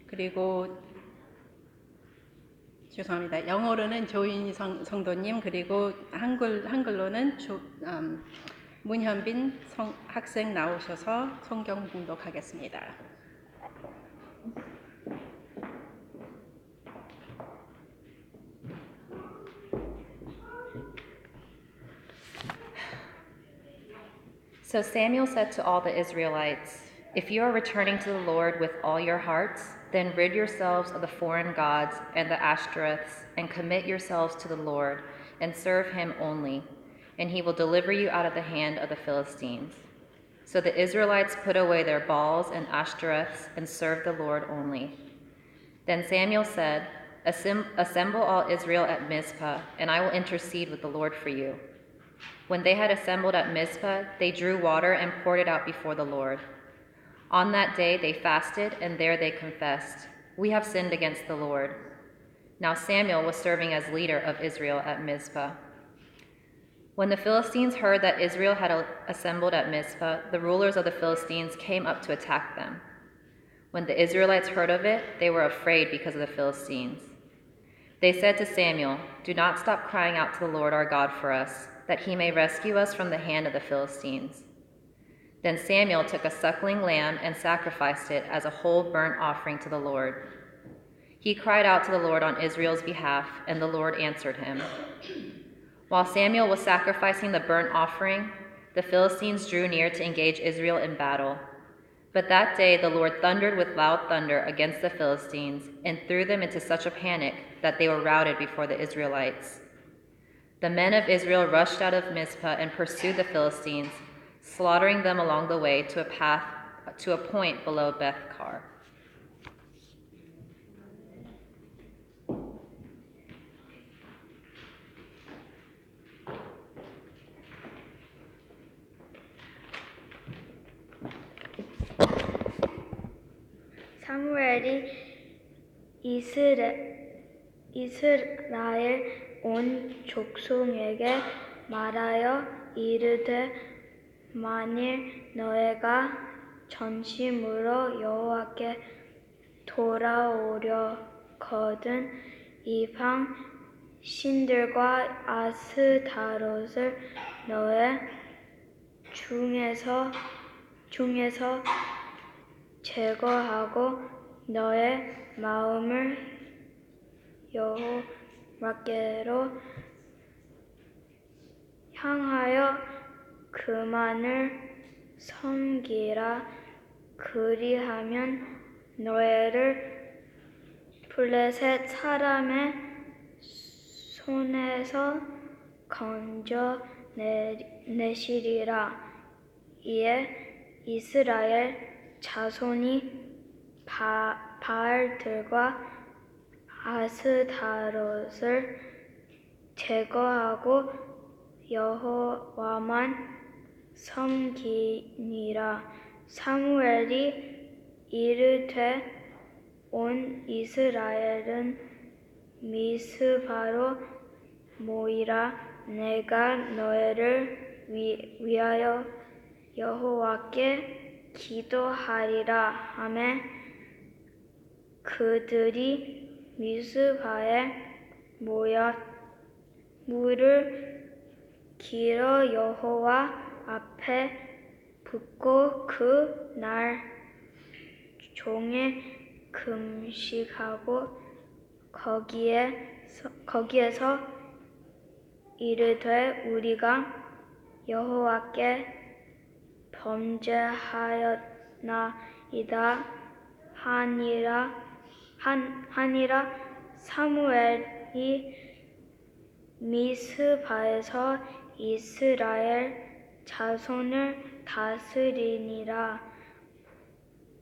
그리고 죄송합니다. 영어로는 조인희 성도님, 그리고 한글로는 문현빈 학생 나오셔서 성경 봉독하겠습니다. So Samuel said to all the Israelites, "If you are returning to the Lord with all your hearts, then rid yourselves of the foreign gods and the Ashtoreths, and commit yourselves to the Lord, and serve him only, and he will deliver you out of the hand of the Philistines." So the Israelites put away their Baals and Ashtoreths and served the Lord only. Then Samuel said, "Assemble all Israel at Mizpah, and I will intercede with the Lord for you." When they had assembled at Mizpah, they drew water and poured it out before the Lord. On that day they fasted, and there they confessed, "We have sinned against the Lord." Now Samuel was serving as leader of Israel at Mizpah. When the Philistines heard that Israel had assembled at Mizpah, the rulers of the Philistines came up to attack them. When the Israelites heard of it, they were afraid because of the Philistines. They said to Samuel, "Do not stop crying out to the Lord our God for us, that he may rescue us from the hand of the Philistines." Then Samuel took a suckling lamb and sacrificed it as a whole burnt offering to the Lord. He cried out to the Lord on Israel's behalf, and the Lord answered him. While Samuel was sacrificing the burnt offering, the Philistines drew near to engage Israel in battle. But that day the Lord thundered with loud thunder against the Philistines and threw them into such a panic that they were routed before the Israelites. The men of Israel rushed out of Mizpah and pursued the Philistines, slaughtering them along the way to a point below Beth-kar. 사무엘이 이스라엘 온 족속에게 말하여 이르되, 만일 너희가 전심으로 여호와께 돌아오려거든 이방 신들과 아스타롯을 너희 중에서 제거하고 너의 마음을 여호와께로 향하여 그만을 섬기라. 그리하면 너희를 블레셋 사람의 손에서 건져내시리라. 이에 이스라엘 자손이 바알들과 아스타롯을 제거하고 여호와만 섬기니라. 사무엘이 이르되, 온 이스라엘은 미스바로 모이라. 내가 너희를 위하여 여호와께 기도하리라 하매 그들이 미스바에 모여 무를 길어 여호와 앞에 붓고 그 날 종일 금식하고 거기에서 이르되, 우리가 여호와께 범죄하였나이다 하니라. 사무엘이 미스바에서 이스라엘 자손을 다스리니라.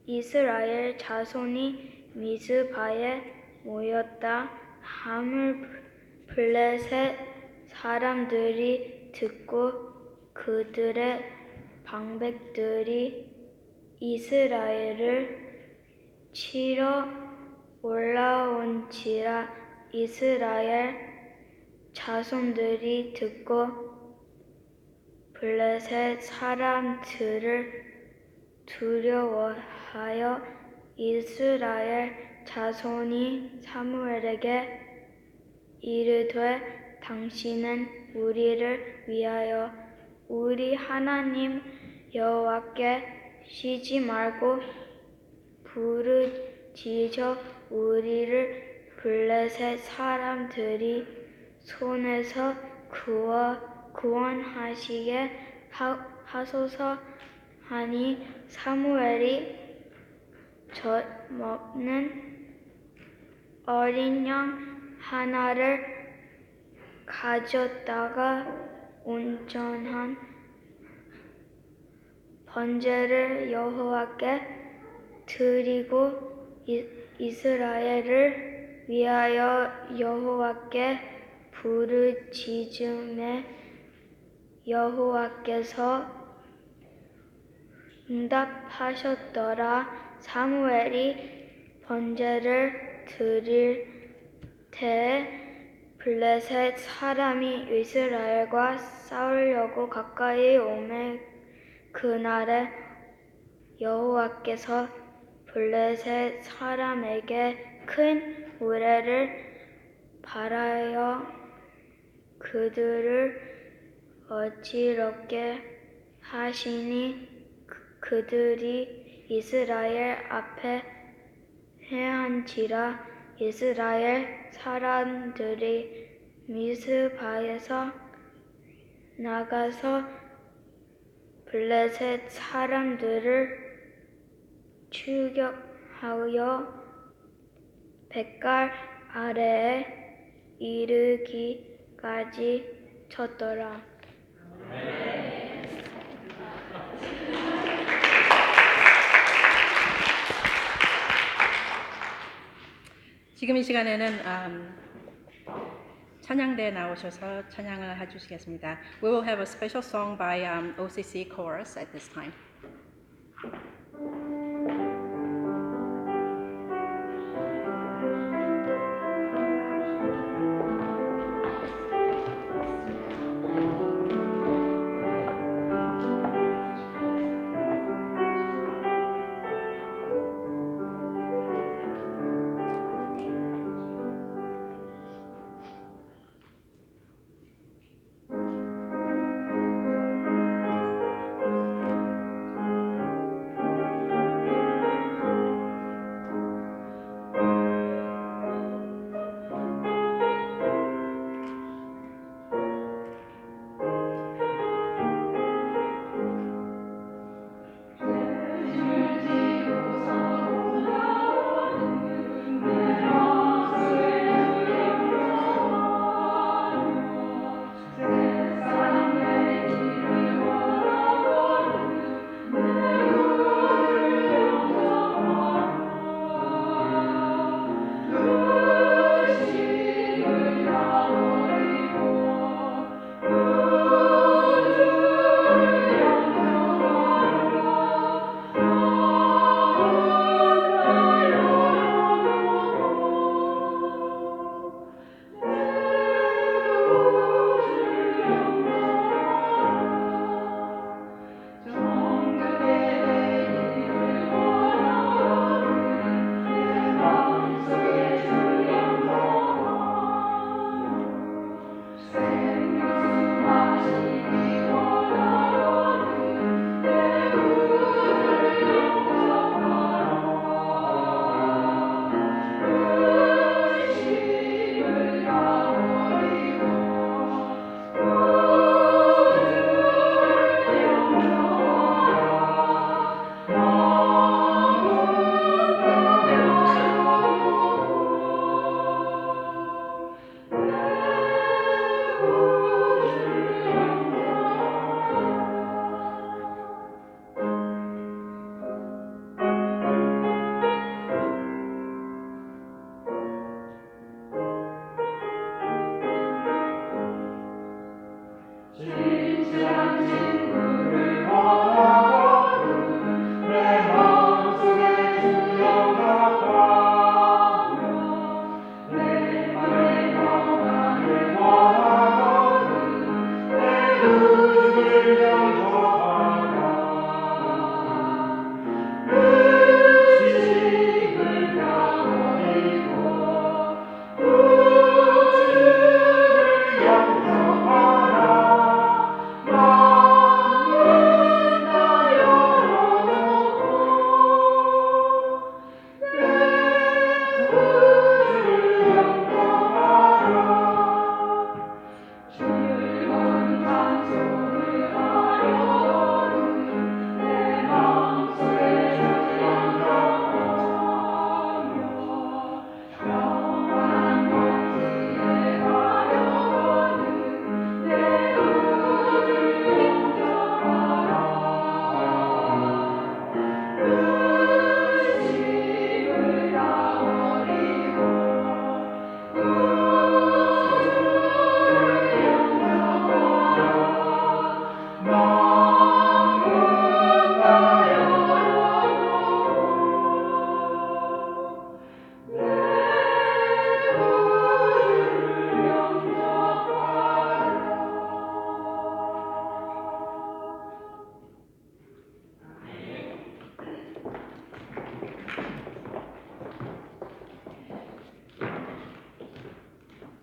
이스라엘 자손이 미스바에 모였다 함을 블레셋 사람들이 듣고 그들의 방백들이 이스라엘을 치러 올라온지라. 이스라엘 자손들이 듣고 블레셋 사람들을 두려워하여 이스라엘 자손이 사무엘에게 이르되 당신은 우리를 위하여 우리 하나님 여호와께 쉬지 말고 부르짖어 우리를 블레셋 사람들이 손에서 구원하시게 하소서 하니 사무엘이 젖 먹는 어린 양 하나를 가져다가 온전한 번제를 여호와께 드리고 이스라엘을 위하여 여호와께 부르짖음에 여호와께서 응답하셨더라. 사무엘이 번제를 드릴 때에 블레셋 사람이 이스라엘과 싸우려고 가까이 오매 그날에 여호와께서 블레셋 사람에게 큰 우레를 바라여 그들을 어지럽게 하시니 그들이 이스라엘 앞에 패한지라. 이스라엘 사람들이 미스바에서 나가서 블레셋 사람들을 추격하여 백갈 아래에 이르기까지 쳤더라. 지금 이 시간에는 찬양대에 나오셔서 찬양을 해주시겠습니다. We will have a special song by OCC Chorus at this time.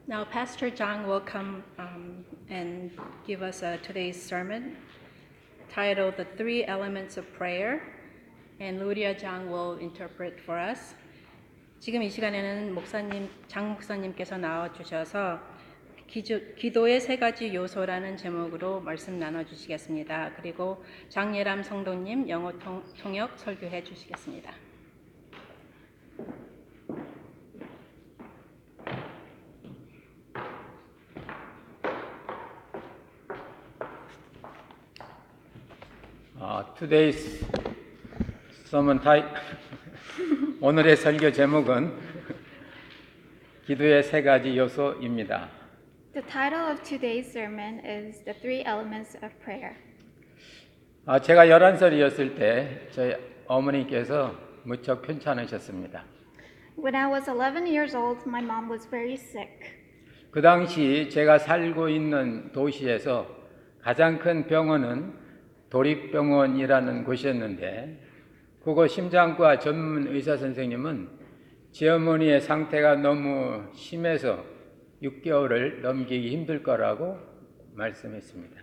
Now, Pastor Zhang will come and give us today's sermon titled The Three Elements of Prayer, and Luria Zhang will interpret for us. 지금 이 시간에는 장 목사님께서 나와주셔서 기도의 세 가지 요소라는 제목으로 말씀 나눠주시겠습니다. 그리고 장예람 성도님 영어 통역 설교해 주시겠습니다. Today's sermon title, 오늘의 설교 제목은 기도의 세 가지 요소입니다. The title of today's sermon is The Three Elements of Prayer. 제가 11살이었을 때 저희 어머니께서 무척 편찮으셨습니다. When I was 11 years old, my mom was very sick. 그 당시 제가 살고 있는 도시에서 가장 큰 병원은 도립병원이라는 곳이었는데 그곳 심장과 전문 의사 선생님은 제 어머니의 상태가 너무 심해서 6개월을 넘기기 힘들 거라고 말씀했습니다.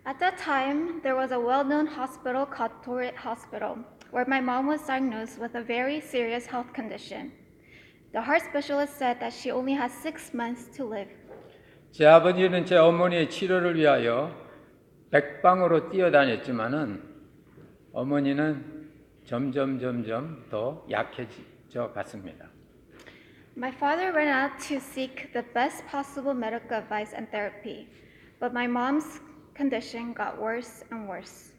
At that time, there was a well-known hospital called Torit Hospital, where my mom was diagnosed with a very serious health condition. The heart specialist said that she only has 6 months to live. 제 아버지는 제 어머니의 치료를 위하여 백방으로 뛰어다녔지만은 어머니는 점점 더 약해져 갔습니다. My father ran out to seek the best possible medical advice and therapy, but my mom's condition got worse and worse.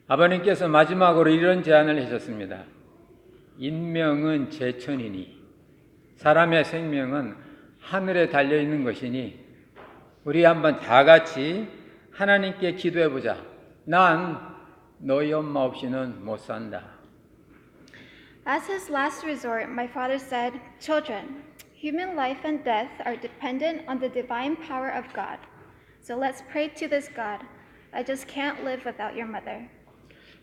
아버님께서 마지막으로 이런 제안을 하셨습니다. 인명은 제천이니 사람의 생명은 하늘에 달려 있는 것이니 우리 한번 다 같이 하나님께 기도해 보자. 난 너희 엄마 없이는 못 산다. As his last resort, my father said, "Children, human life and death are dependent on the divine power of God. So let's pray to this God. I just can't live without your mother."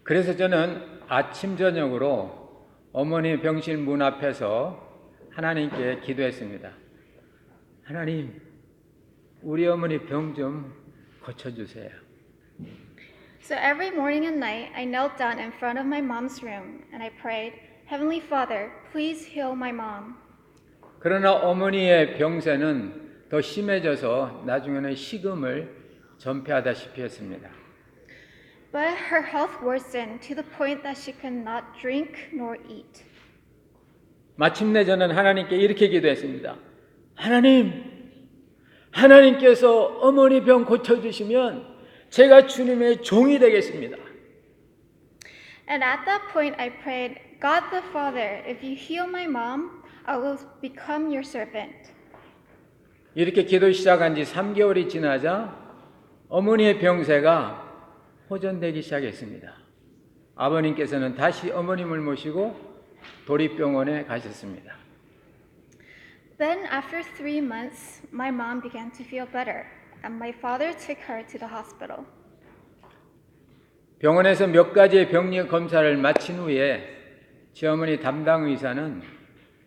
그래서 저는 아침 저녁으로 어머니 병실 문 앞에서 하나님께 기도했습니다. 하나님, 우리 어머니 병 좀 고쳐주세요. So every morning and night, I knelt down in front of my mom's room and I prayed, "Heavenly Father, please heal my mom." 그러나 어머니의 병세는 더 심해져서 나중에는 식음을 전폐하다시피 했습니다. But her health worsened to the point that she could not drink nor eat. 마침내 저는 하나님께 이렇게 기도했습니다. 하나님께서 어머니 병 고쳐주시면 제가 주님의 종이 되겠습니다. And at that point, I prayed, "God the Father, if you heal my mom, I will become your servant." 이렇게 기도 시작한 지 3개월이 지나자 어머니의 병세가 호전되기 시작했습니다. 아버님께서는 다시 어머님을 모시고 도립병원에 가셨습니다. Then, after 3 months, my mom began to feel better, and my father took her to the hospital. 병원에서 몇 가지의 병리 검사를 마친 후에 제 어머니 담당 의사는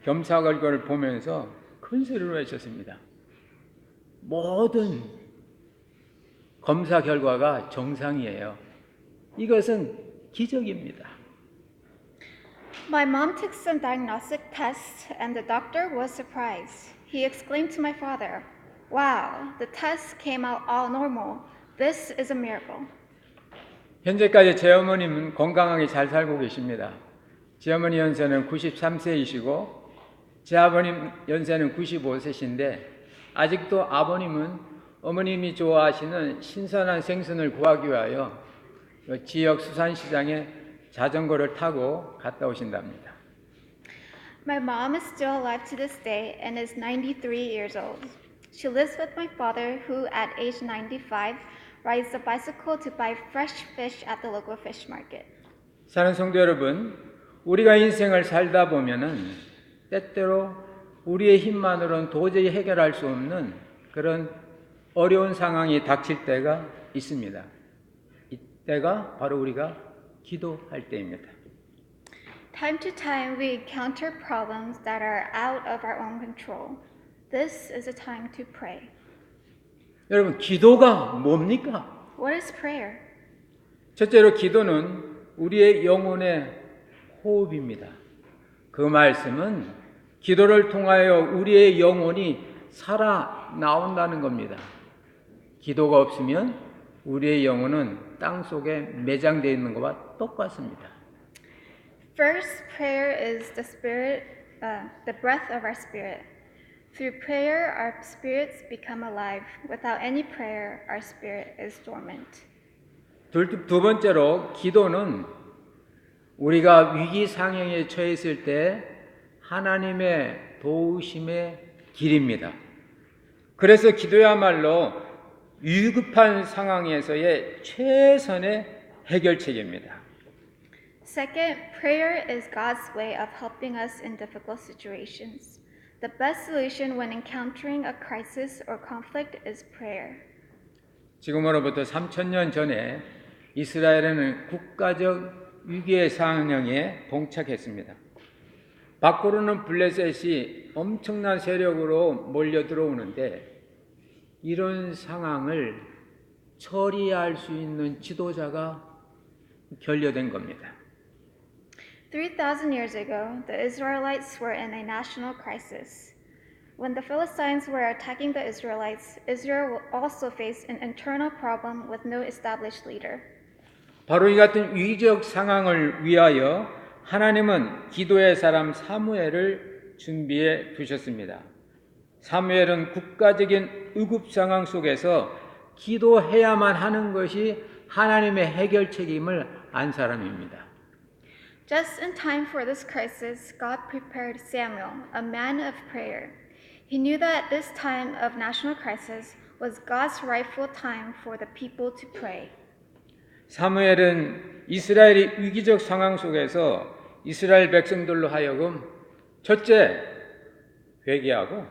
검사 결과를 보면서 큰 소리로 외쳤습니다. 모든 검사 결과가 정상이에요. 이것은 기적입니다. My mom took some diagnostic tests, and the doctor was surprised. He exclaimed to my father, "Wow, the tests came out all normal. This is a miracle." 현재까지 제 어머님은 건강하게 잘 살고 계십니다. 제 어머니 연세는 93세이시고 제 아버님 연세는 95세신데 아직도 아버님은 어머님이 좋아하시는 신선한 생선을 구하기 위하여 지역 수산시장에 자전거를 타고 갔다 오신답니다. My mom is still alive to this day and is 93 years old. She lives with my father, who at age 95 rides a bicycle to buy fresh fish at the local fish market. 사는 성도 여러분, 우리가 인생을 살다 보면은 때때로 우리의 힘만으로는 도저히 해결할 수 없는 그런 어려운 상황이 닥칠 때가 있습니다. 이때가 바로 우리가 기도할 때입니다. Time to time, we encounter problems that are out of our own control. This is a time to pray. 여러분, 기도가 뭡니까? What is prayer? 첫째로 기도는 우리의 영혼의 호흡입니다. 그 말씀은 기도를 통하여 우리의 영혼이 살아나온다는 겁니다. 기도가 없으면 우리의 영혼은 땅 속에 매장되어 있는 것과 똑같습니다. First, prayer is the spirit, the breath of our spirit. Through prayer, our spirits become alive. Without any prayer, our spirit is dormant. 두 번째로 기도는 우리가 위기 상황에 처했을 때 하나님의 도우심의 길입니다. 그래서 기도야말로 위급한 상황에서의 최선의 해결책입니다. Second, prayer is God's way of helping us in difficult situations. The best solution when encountering a crisis or conflict is prayer. 지금으로부터 3,000년 전에 이스라엘은 국가적 위기의 상황에 봉착했습니다. 밖으로는 블레셋이 엄청난 세력으로 몰려 들어오는데 이런 상황을 처리할 수 있는 지도자가 결여된 겁니다. 3,000 years ago, the Israelites were in a national crisis. When the Philistines were attacking the Israelites, Israel also faced an internal problem with no established leader. 바로 이 같은 위기적 상황을 위하여 하나님은 기도의 사람 사무엘을 준비해 두셨습니다. 사무엘은 국가적인 의급 상황 속에서 기도해야만 하는 것이 하나님의 해결책임을 안 사람입니다. Just in time for this crisis, God prepared Samuel, a man of prayer. He knew that this time of national crisis was God's rightful time for the people to pray. 사무엘은 이스라엘의 위기적 상황 속에서 이스라엘 백성들로 하여금 첫째, 회개하고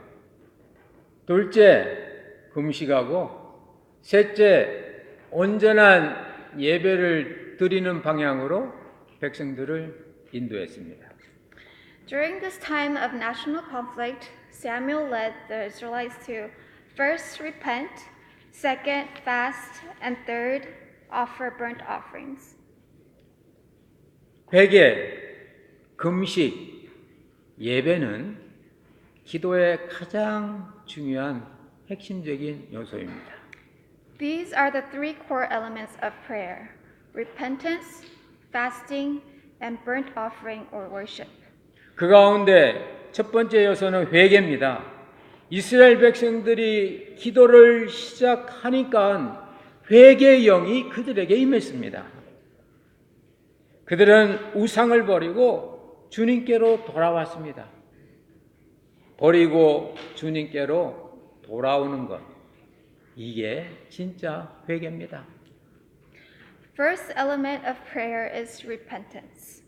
둘째, 금식하고 셋째, 온전한 예배를 드리는 방향으로 백성들을 인도했습니다. During this time of national conflict, Samuel led the Israelites to first repent, second fast, and third offer burnt offerings. 회개, 금식, 예배는 기도의 가장 중요한 핵심적인 요소입니다. These are the three core elements of prayer: repentance, fasting, and burnt offering or worship. 그 가운데 첫 번째 요소는 회개입니다. 이스라엘 백성들이 기도를 시작하니까 회개의 영이 그들에게 임했습니다. 그들은 우상을 버리고 주님께로 돌아왔습니다. 버리고 주님께로 돌아오는 것, 이게 진짜 회개입니다. First element of prayer is repentance.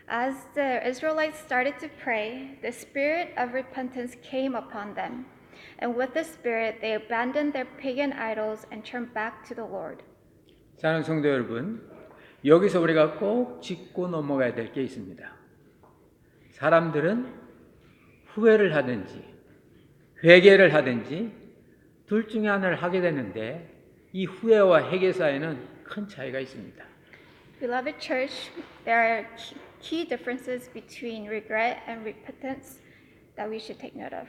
As the Israelites started to pray, the spirit of repentance came upon them. And with the spirit, they abandoned their pagan idols and turned back to the Lord. 사랑하는 성도 여러분, 여기서 우리가 꼭 짚고 넘어가야 될 게 있습니다. 사람들은 후회를 하든지 회개를 하든지 둘 중에 하나를 하게 되는데 이 후회와 회개 사이에는 큰 차이가 있습니다. Beloved church, there are key differences between regret and repentance that we should take note of.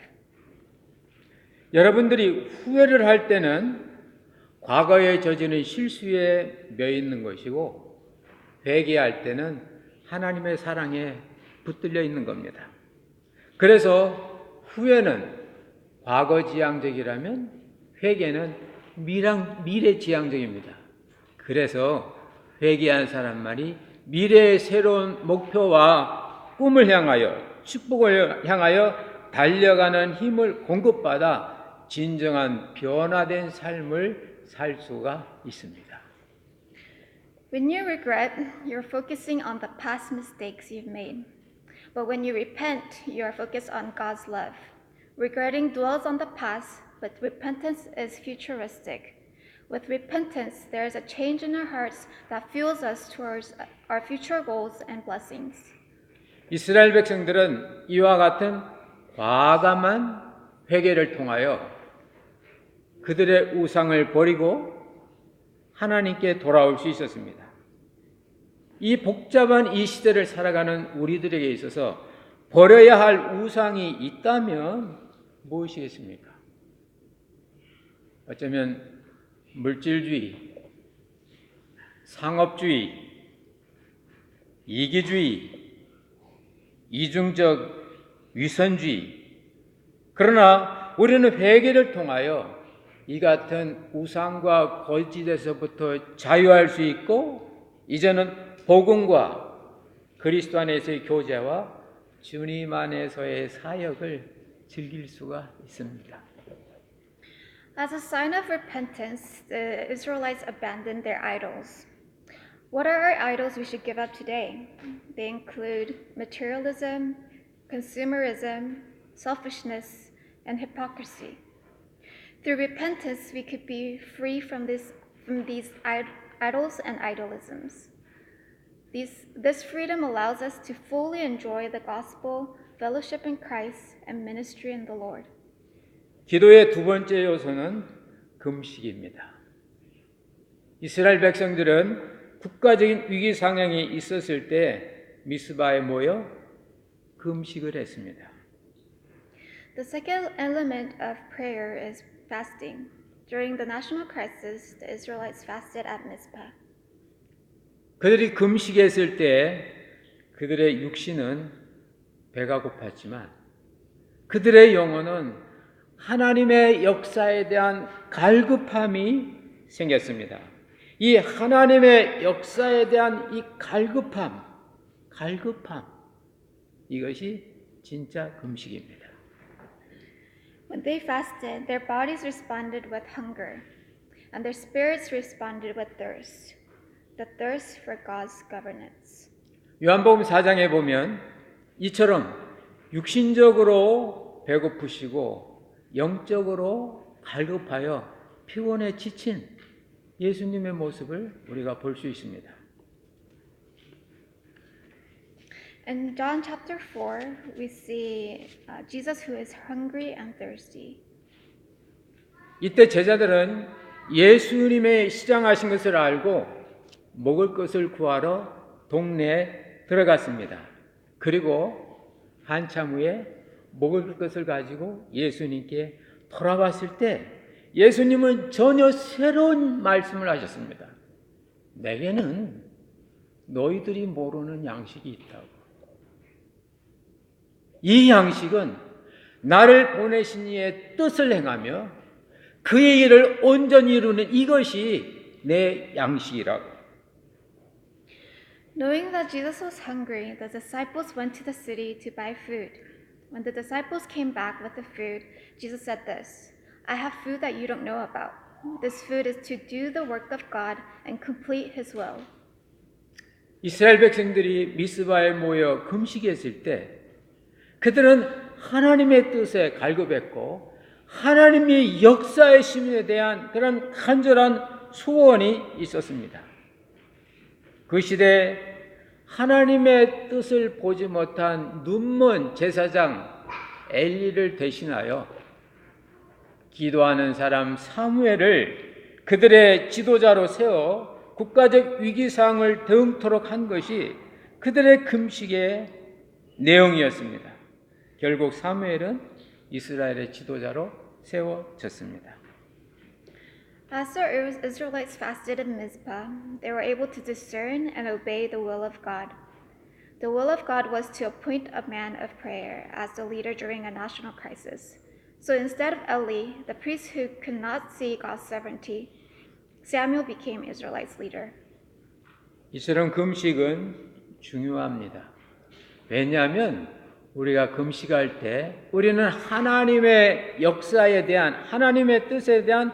여러분들이 후회를 할 때는 과거에 저지른 실수에 며 있는 것이고 회개할 때는 하나님의 사랑에 붙들려 있는 겁니다. 그래서 후회는 과거지향적이라면 회개는 미래지향적입니다. 그래서 회개한 사람만이 미래의 새로운 목표와 꿈을 향하여 축복을 향하여 달려가는 힘을 공급받아 진정한 변화된 삶을 살 수가 있습니다. When you regret, you're focusing on the past mistakes you've made. But when you repent, you are focused on God's love. Regretting dwells on the past, but repentance is futuristic. With repentance, there is a change in our hearts that fuels us towards our future goals and blessings. 이스라엘 백성들은 이와 같은 과감한 회개를 통하여 그들의 우상을 버리고 하나님께 돌아올 수 있었습니다. 이 복잡한 이 시대를 살아가는 우리들에게 있어서 버려야 할 우상이 있다면 무엇이겠습니까? 어쩌면 물질주의, 상업주의, 이기주의, 이중적 위선주의. 그러나 우리는 회개를 통하여 이 같은 우상과 거짓에서부터 자유할 수 있고 이제는 복음과 그리스도 안에서의 교제와 주님 안에서의 사역을 즐길 수가 있습니다. As a sign of repentance, the Israelites abandoned their idols. What are our idols we should give up today? They include materialism, consumerism, selfishness, and hypocrisy. Through repentance, we could be free from these idols and idolisms. This freedom allows us to fully enjoy the gospel, fellowship in Christ, and ministry in the Lord. 기도의 두 번째 요소는 금식입니다. 이스라엘 백성들은 국가적인 위기 상황이 있었을 때 미스바에 모여 금식을 했습니다. The second element of prayer is fasting. During the national crisis, the Israelites fasted at Mizpah. 그들이 금식했을 때 그들의 육신은 배가 고팠지만 그들의 영혼은 하나님의 역사에 대한 갈급함이 생겼습니다. 이 하나님의 역사에 대한 이 갈급함, 이것이 진짜 금식입니다. When they fasted, their bodies responded with hunger, and their spirits responded with thirst, the thirst for God's governance. 요한복음 4장에 보면 이처럼 육신적으로 배고프시고 영적으로 갈급하여 피곤에 지친 예수님의 모습을 우리가 볼 수 있습니다. In John chapter 4, we see Jesus who is hungry and thirsty. 이때 제자들은 예수님의 시장하신 것을 알고 먹을 것을 구하러 동네에 들어갔습니다. 그리고 한참 후에 먹을 것을 가지고 예수님께 돌아왔을 때 예수님은 전혀 새로운 말씀을 하셨습니다. 내게는 너희들이 모르는 양식이 있다고. 이 양식은 나를 보내신 이의 뜻을 행하며 그의 일을 온전히 이루는 이것이 내 양식이라고. Knowing that Jesus was hungry, the disciples went to the city to buy food. When the disciples came back with the food, Jesus said this, I have food that you don't know about. This food is to do the work of God and complete His will. 이스라엘 백성들이 미스바에 모여 금식했을 때 그들은 하나님의 뜻에 갈급했고 하나님의 역사의 심에 대한 그런 간절한 소원이 있었습니다. 그 시대에 하나님의 뜻을 보지 못한 눈먼 제사장 엘리를 대신하여 기도하는 사람 사무엘을 그들의 지도자로 세워 국가적 위기상을 대응토록 한 것이 그들의 금식의 내용이었습니다. 결국 사무엘은 이스라엘의 지도자로 세워졌습니다. As the Israelites fasted in Mizpah, they were able to discern and obey the will of God. The will of God was to appoint a man of prayer as the leader during a national crisis. So instead of Eli, the priest who could not see God's sovereignty, Samuel became Israelites' leader. 이처럼 금식은 중요합니다. 왜냐하면 우리가 금식할 때 우리는 하나님의 역사에 대한 하나님의 뜻에 대한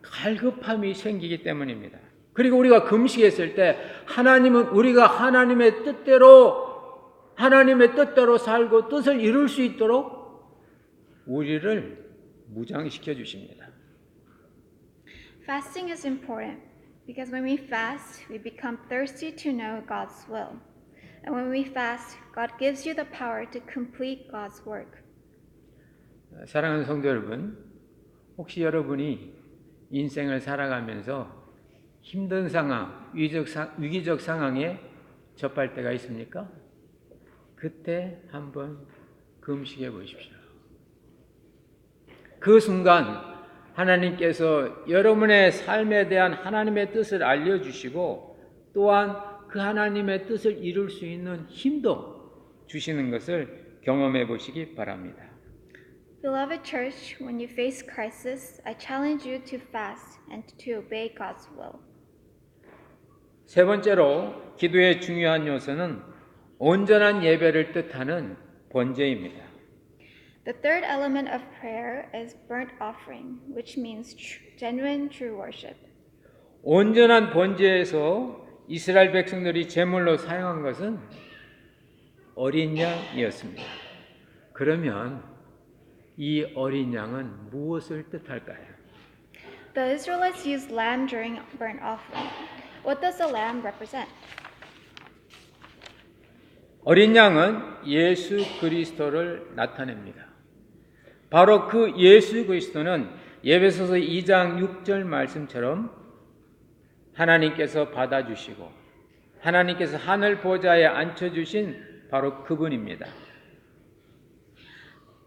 갈급함이 생기기 때문입니다. 그리고 우리가 금식했을 때 하나님은 우리가 하나님의 뜻대로 살고 뜻을 이룰 수 있도록 우리를 무장시켜 주십니다. Fasting is important because when we fast, we become thirsty to know God's will. And when we fast, God gives you the power to complete God's work. 사랑하는 성도 여러분, 혹시 여러분이 인생을 살아가면서 힘든 상황, 위기적 상황에 접할 때가 있습니까? 그때 한번 금식해 보십시오. 그 순간 하나님께서 여러분의 삶에 대한 하나님의 뜻을 알려주시고 또한 그 하나님의 뜻을 이룰 수 있는 힘도 주시는 것을 경험해 보시기 바랍니다. Beloved church, when you face crisis, I challenge you to fast and to obey God's will. 세 번째로 기도의 중요한 요소는 온전한 예배를 뜻하는 번제입니다. The third element of prayer is burnt offering, which means genuine true worship. 온전한 번제에서 이스라엘 백성들이 제물로 사용한 것은 어린 양이었습니다. 그러면 이 어린 양은 무엇을 뜻할까요? The Israelites used lamb during burnt offering. What does the lamb represent? 어린 양은 예수 그리스도를 나타냅니다. 바로 그 예수 그리스도는 에베소서 2장 6절 말씀처럼 하나님께서 받아주시고 하나님께서 하늘 보좌에 앉혀주신 바로 그분입니다.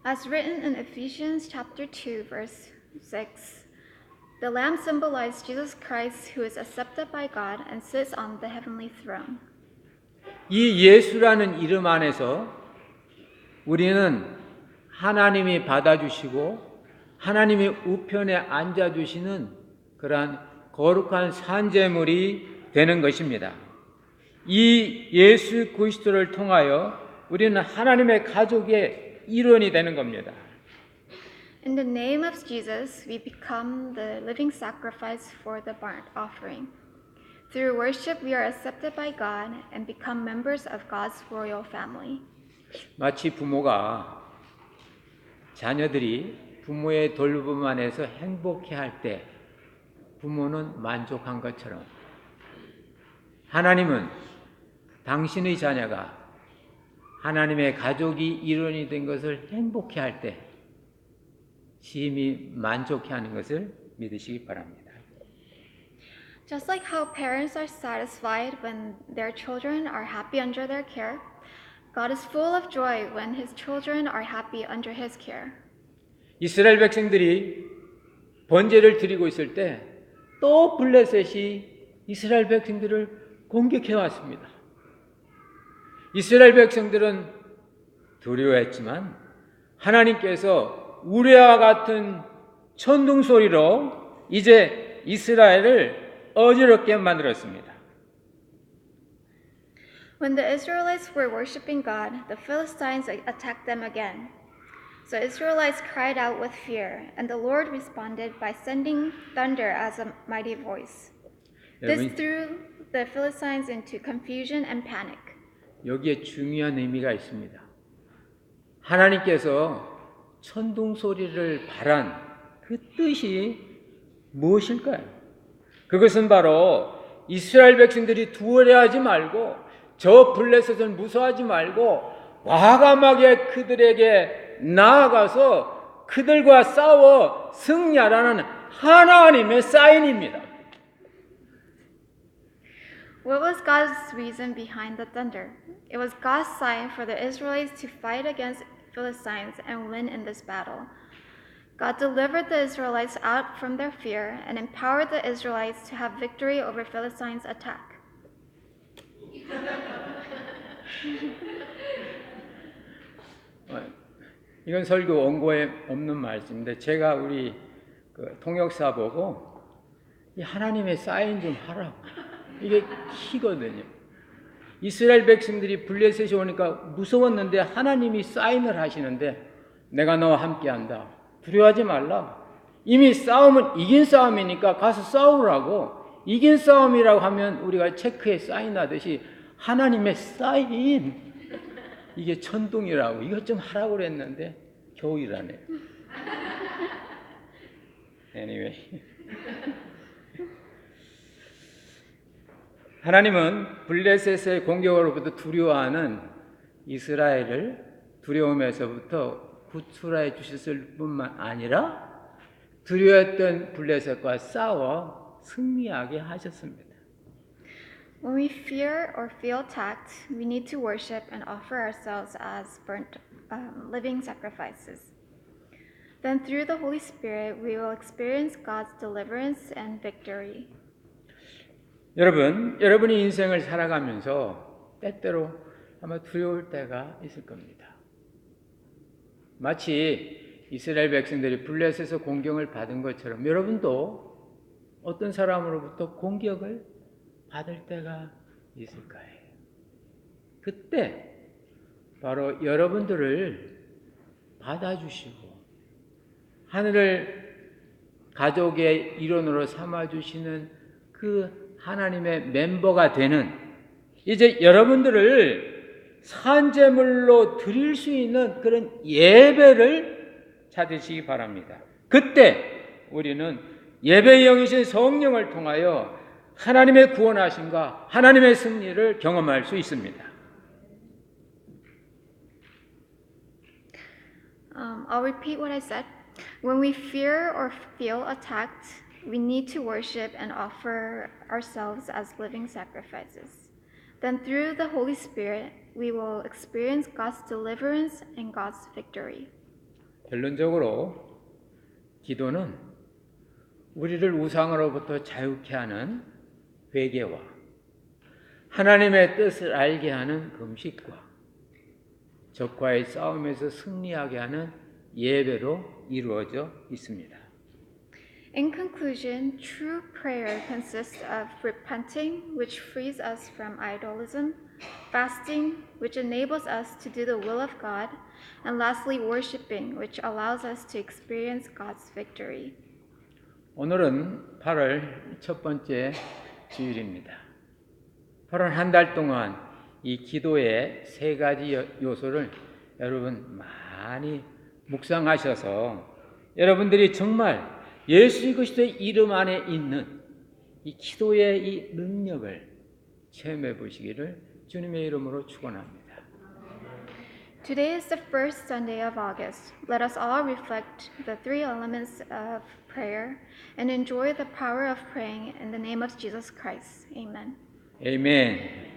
As written in Ephesians chapter 2 verse 6, the lamb symbolized Jesus Christ who is accepted by God and sits on the heavenly throne. 이 예수라는 이름 안에서 우리는 하나님이 받아주시고 하나님의 우편에 앉아주시는 그러한 거룩한 산제물이 되는 것입니다. 이 예수 그리스도를 통하여 우리는 하나님의 가족의 일원이 되는 겁니다. In the name of Jesus, we become the living sacrifice for the burnt offering. Through worship, we are accepted by God and become members of God's royal family. 마치 부모가 자녀들이 부모의 돌봄 안에서 행복해할 때 부모는 만족한 것처럼 하나님은 당신의 자녀가 하나님의 가족이 일원이 된 것을 행복해할 때 심히 만족해하는 것을 믿으시기 바랍니다. Just like how parents are satisfied when their children are happy under their care, God is full of joy when His children are happy under His care. 이스라엘 백성들이 번제를 드리고 있을 때 또 블레셋이 이스라엘 백성들을 공격해 왔습니다. 이스라엘 백성들은 두려워했지만 하나님께서 우레와 같은 천둥 소리로 이제 이스라엘을 어지럽게 만들었습니다. When the Israelites were worshiping God, the Philistines attacked them again. So Israelites cried out with fear, and the Lord responded by sending thunder as a mighty voice. This threw the Philistines into confusion and panic. 여기에 중요한 의미가 있습니다. 하나님께서 천둥 소리를 발한 그 뜻이 무엇일까요? 그것은 바로 이스라엘 백성들이 두려워하지 말고 저 블레셋을 무서워하지 말고 과감하게 그들에게 나아가서 그들과 싸워 승리하라는 하나님의 사인입니다. What was God's reason behind the thunder? It was God's sign for the Israelites to fight against Philistines and win in this battle. God delivered the Israelites out from their fear and empowered the Israelites to have victory over Philistines' attack. 이건 설교 원고에 없는 말씀인데 제가 우리 통역사 보고 이 하나님의 사인 좀 하라고 이게 키거든요. 이스라엘 백성들이 블레셋이 오니까 무서웠는데 하나님이 사인을 하시는데 내가 너와 함께한다. 두려워하지 말라. 이미 싸움은 이긴 싸움이니까 가서 싸우라고. 이긴 싸움이라고 하면 우리가 체크에 사인하듯이 하나님의 사인. 이게 천둥이라고 이것 좀 하라고 그랬는데 겨우 일하네. Anyway. 하나님은 블레셋의 공격으로부터 두려워하는 이스라엘을 두려움에서부터 구출해 주셨을 뿐만 아니라 두려웠던 블레셋과 싸워 승리하게 하셨습니다. When we fear or feel attacked, we need to worship and offer ourselves as living sacrifices. Then, through the Holy Spirit, we will experience God's deliverance and victory. 여러분, 여러분이 인생을 살아가면서 때때로 아마 두려울 때가 있을 겁니다. 마치 이스라엘 백성들이 블레셋에서 공격을 받은 것처럼 여러분도 어떤 사람으로부터 공격을 받을 때가 있을 거예요. 그때 바로 여러분들을 받아주시고 하늘을 가족의 일원으로 삼아주시는 그 하나님의 멤버가 되는 이제 여러분들을 산제물로 드릴 수 있는 그런 예배를 찾으시기 바랍니다. 그때 우리는 예배의 영이신 성령을 통하여 하나님의 구원하심과 하나님의 승리를 경험할 수 있습니다. I'll repeat what I said. When we fear or feel attacked, we need to worship and offer ourselves as living sacrifices. Then, through the Holy Spirit, we will experience God's deliverance and God's victory. 결론적으로 기도는 우리를 우상으로부터 자유케 하는 회개와 하나님의 뜻을 알게 하는 금식과 적과의 싸움에서 승리하게 하는 예배로 이루어져 있습니다. In conclusion, true prayer consists of repenting, which frees us from idolism, fasting, which enables us to do the will of God, and lastly, worshiping, which allows us to experience God's victory. 오늘은 8월 첫 번째 주일입니다. 8월 한 달 동안 이 기도의 세 가지 요소를 여러분 많이 묵상하셔서 여러분들이 정말 예수 그리스도의 이름 안에 있는 이 기도의 이 능력을 체험해 보시기를 주님의 이름으로 축원합니다. Today is the first Sunday of August. Let us all reflect the three elements of prayer and enjoy the power of praying in the name of Jesus Christ. Amen. 아멘.